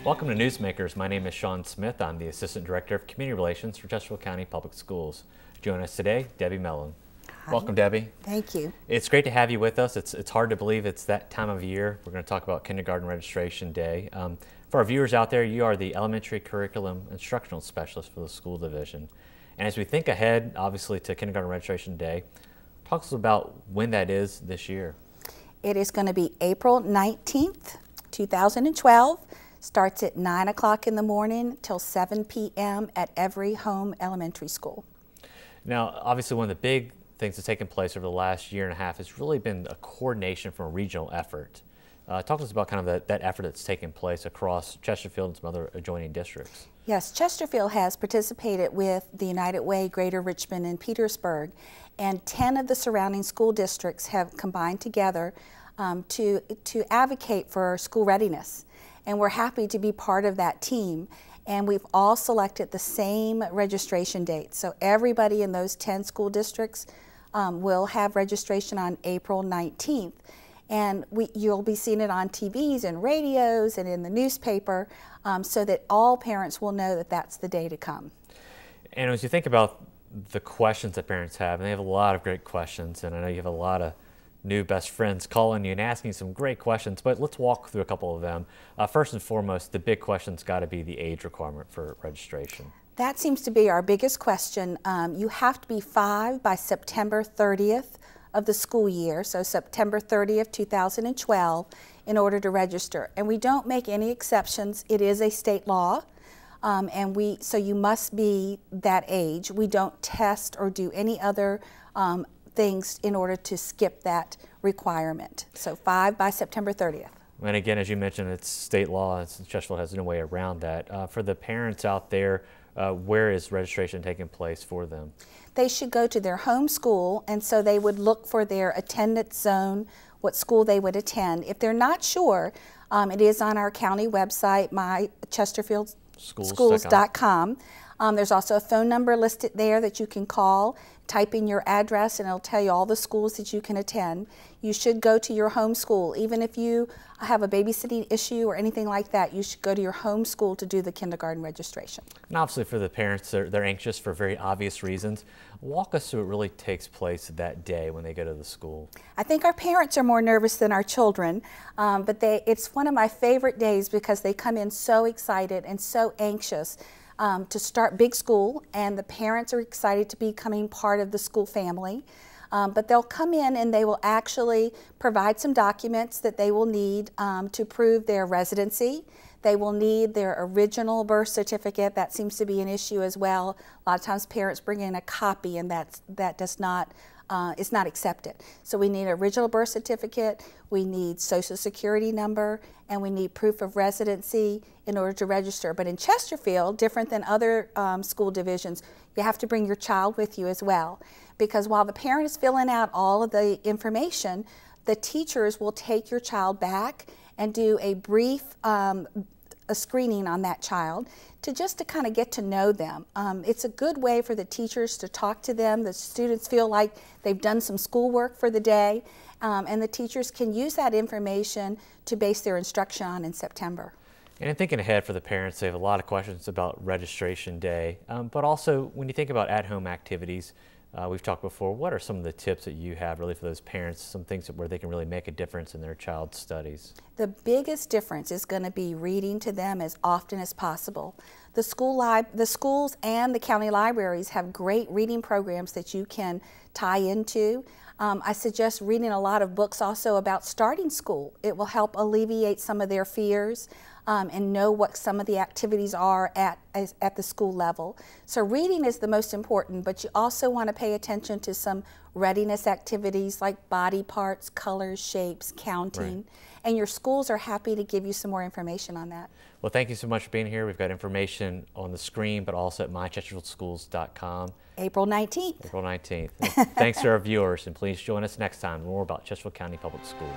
Welcome to Newsmakers. My name is Shawn Smith. I'm the Assistant Director of Community Relations for Chesterfield County Public Schools. Join us today, Debi Melland. Hi. Welcome, Debi. Thank you. It's great to have you with us. It's hard to believe it's that time of year. We're going to talk about Kindergarten Registration Day. For our viewers out there, you are the Elementary Curriculum Instructional Specialist for the school division. And as we think ahead, obviously, to Kindergarten Registration Day, talk to us about when that is this year. It is going to be April 19th, 2012. Starts at 9 o'clock in the morning till 7 p.m. at every home elementary school. Now, obviously, one of the big things that's taken place over the last year and a half has really been a coordination from a regional effort. Talk to us about kind of that effort that's taken place across Chesterfield and some other adjoining districts. Yes, Chesterfield has participated with the United Way, Greater Richmond, and Petersburg, and 10 of the surrounding school districts have combined together to advocate for school readiness. And we're happy to be part of that team. And we've all selected the same registration date. So everybody in those 10 school districts will have registration on April 19th. And you'll be seeing it on TVs and radios and in the newspaper so that all parents will know that that's the day to come. And as you think about the questions that parents have, and they have a lot of great questions, and I know you have a lot of new best friends calling you and asking some great questions, but let's walk through a couple of them. First and foremost, the big question's got to be the age requirement for registration. That seems to be our biggest question. You have to be 5 by September 30th of the school year, so September 30th, 2012, in order to register. And we don't make any exceptions. It is a state law, so you must be that age. We don't test or do any other things in order to skip that requirement. So 5 by September 30th. And again, as you mentioned, it's state law. Chesterfield has no way around that. For the parents out there, where is registration taking place for them? They should go to their home school, and so they would look for their attendance zone, what school they would attend. If they're not sure, it is on our county website, mychesterfieldschools.com. There's also a phone number listed there that you can call, type in your address, and it'll tell you all the schools that you can attend. You should go to your home school. Even if you have a babysitting issue or anything like that, you should go to your home school to do the kindergarten registration. And obviously for the parents, they're anxious for very obvious reasons. Walk us through what really takes place that day when they go to the school. I think our parents are more nervous than our children, but it's one of my favorite days because they come in so excited and so anxious to start big school, and the parents are excited to be becoming part of the school family. But they'll come in and they will actually provide some documents that they will need to prove their residency. They will need their original birth certificate. That seems to be an issue as well. A lot of times parents bring in a copy, and that is not accepted. So we need an original birth certificate, we need social security number, and we need proof of residency in order to register. But in Chesterfield, different than other school divisions, you have to bring your child with you as well. Because while the parent is filling out all of the information, the teachers will take your child back and do a brief a screening on that child to kind of get to know them. It's a good way for the teachers to talk to them. The students feel like they've done some schoolwork for the day, and the teachers can use that information to base their instruction on in September. And thinking ahead for the parents, they have a lot of questions about registration day, but also when you think about at-home activities, we've talked before, what are some of the tips that you have really for those parents, some things where they can really make a difference in their child's studies? The biggest difference is going to be reading to them as often as possible. The schools and the county libraries have great reading programs that you can tie into. I suggest reading a lot of books also about starting school. It will help alleviate some of their fears and know what some of the activities are at the school level. So reading is the most important, but you also want to pay attention to some readiness activities like body parts, colors, shapes, counting. Right. And your schools are happy to give you some more information on that. Well, thank you so much for being here. We've got information on the screen, but also at mychesterfieldschools.com. April 19th. April 19th. Thanks to our viewers, and please join us next time for more about Chesterfield County Public Schools.